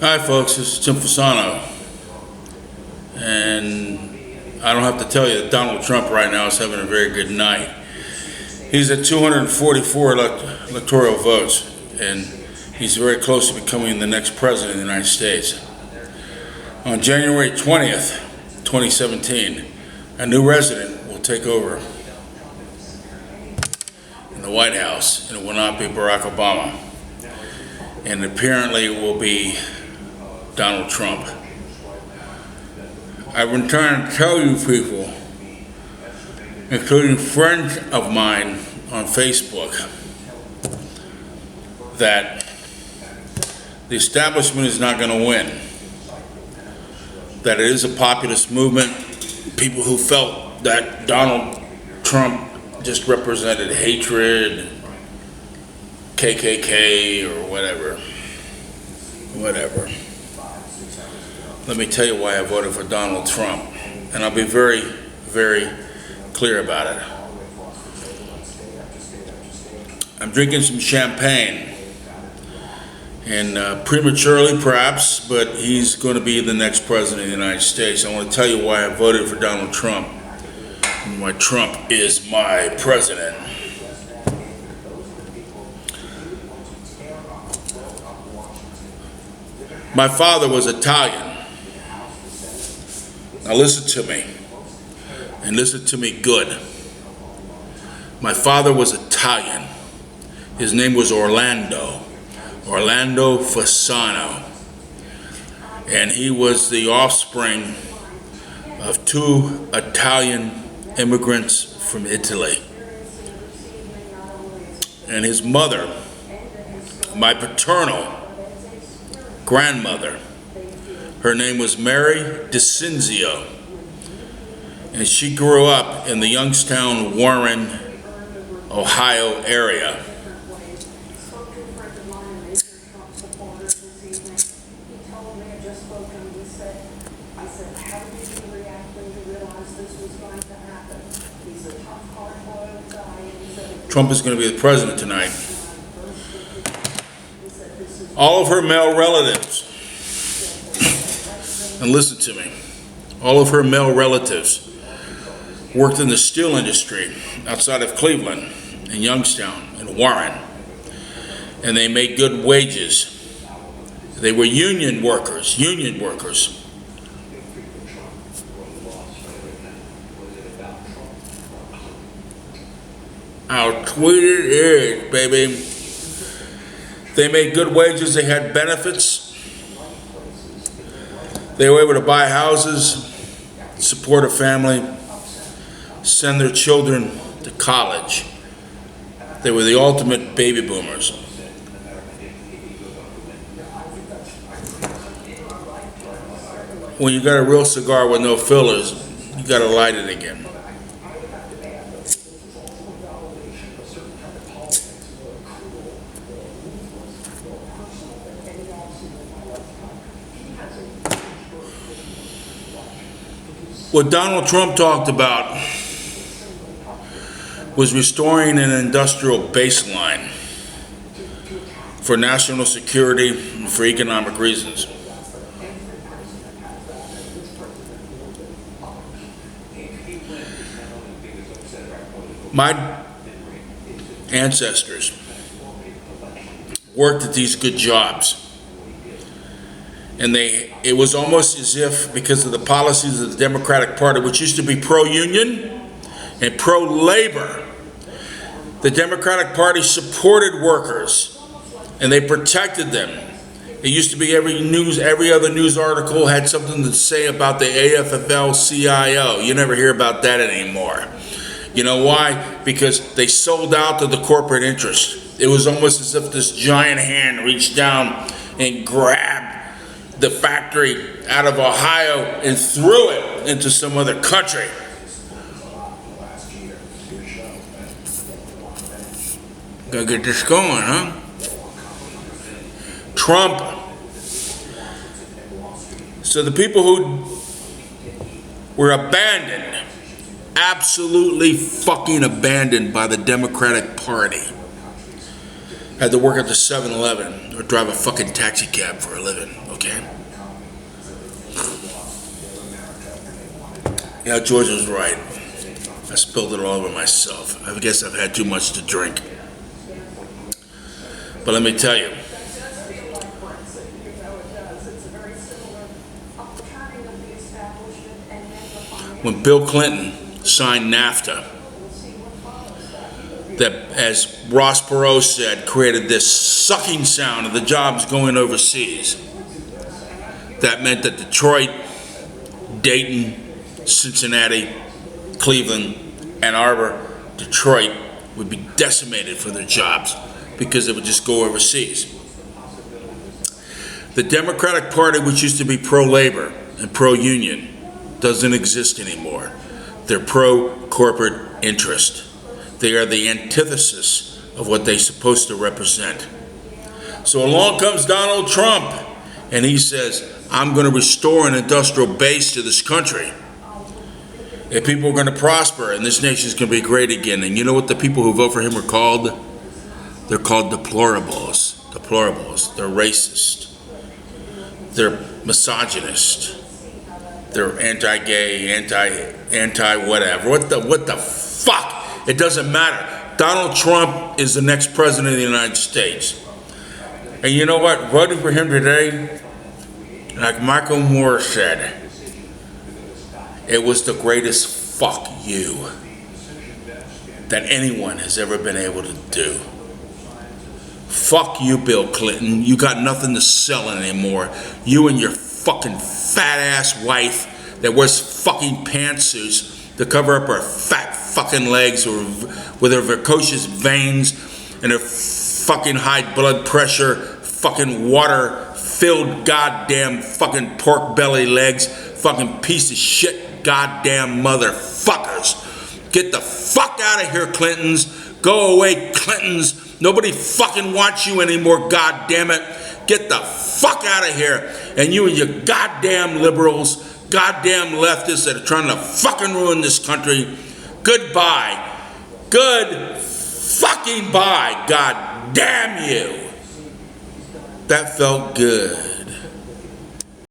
Hi folks, this is Tim Fasano, and I don't have to tell you that Donald Trump right now is having a very good night. He's at 244 electoral votes, and he's very close to becoming the next president of the United States. On January 20th, 2017, a new resident will take over in the White House, and it will not be Barack Obama, and apparently it will be Donald Trump. I've been trying to tell you people, including friends of mine on Facebook, that the establishment is not going to win. That it is a populist movement. People who felt that Donald Trump just represented hatred, KKK, or whatever. Let me tell you why I voted for Donald Trump, and I'll be very, very clear about it. I'm drinking some champagne, and prematurely perhaps, but he's going to be the next president of the United States. I want to tell you why I voted for Donald Trump, and why Trump is my president. My father was Italian. Now listen to me, and listen to me good. My father was Italian. His name was Orlando Fasano. And he was the offspring of two Italian immigrants from Italy. And his mother, my paternal grandmother, her name was Mary DeCinzio, and she grew up in the Youngstown, Warren, Ohio area. Trump is going to be the president tonight. All of her male relatives, and listen to me, all of her male relatives worked in the steel industry outside of Cleveland, in Youngstown, in Warren, and they made good wages. They were union workers. How sweet it is, baby. They made good wages, they had benefits. They were able to buy houses, support a family, send their children to college. They were the ultimate baby boomers. When you got a real cigar with no fillers, you gotta light it again. What Donald Trump talked about was restoring an industrial baseline for national security and for economic reasons. My ancestors worked at these good jobs. And it was almost as if, because of the policies of the Democratic Party, which used to be pro-union and pro-labor, the Democratic Party supported workers and they protected them. It used to be every other news article had something to say about the AFL-CIO. You never hear about that anymore. You know why? Because they sold out to the corporate interest. It was almost as if this giant hand reached down and grabbed the factory out of Ohio and threw it into some other country. Gotta get this going, huh? Trump. So the people who were abandoned, absolutely fucking abandoned by the Democratic Party, had to work at the 7-Eleven or drive a fucking taxi cab for a living, okay? Yeah, George was right. I spilled it all over myself. I guess I've had too much to drink. But let me tell you, when Bill Clinton signed NAFTA, that, as Ross Perot said, created this sucking sound of the jobs going overseas. That meant that Detroit, Dayton, Cincinnati, Cleveland, Ann Arbor, Detroit would be decimated for their jobs because it would just go overseas. The Democratic Party, which used to be pro-labor and pro-union, doesn't exist anymore. They're pro-corporate interest. They are the antithesis of what they're supposed to represent. So along comes Donald Trump, and he says, I'm going to restore an industrial base to this country. And people are going to prosper, and this nation is going to be great again. And you know what the people who vote for him are called? They're called deplorables. Deplorables. They're racist. They're misogynist. They're anti-gay, anti-whatever. What the fuck? It doesn't matter. Donald Trump is the next president of the United States. And you know what? Voting for him today, like Michael Moore said, it was the greatest fuck you that anyone has ever been able to do. Fuck you, Bill Clinton. You got nothing to sell anymore. You and your fucking fat ass wife that wears fucking pantsuits to cover up her fat fucking legs or with her varicose veins and her fucking high blood pressure, fucking water-filled goddamn fucking pork belly legs, fucking piece of shit goddamn motherfuckers. Get the fuck out of here, Clintons. Go away, Clintons. Nobody fucking wants you anymore, goddammit. Get the fuck out of here. And you and your goddamn liberals, goddamn leftists that are trying to fucking ruin this country, goodbye. Good fucking bye, god damn you. That felt good.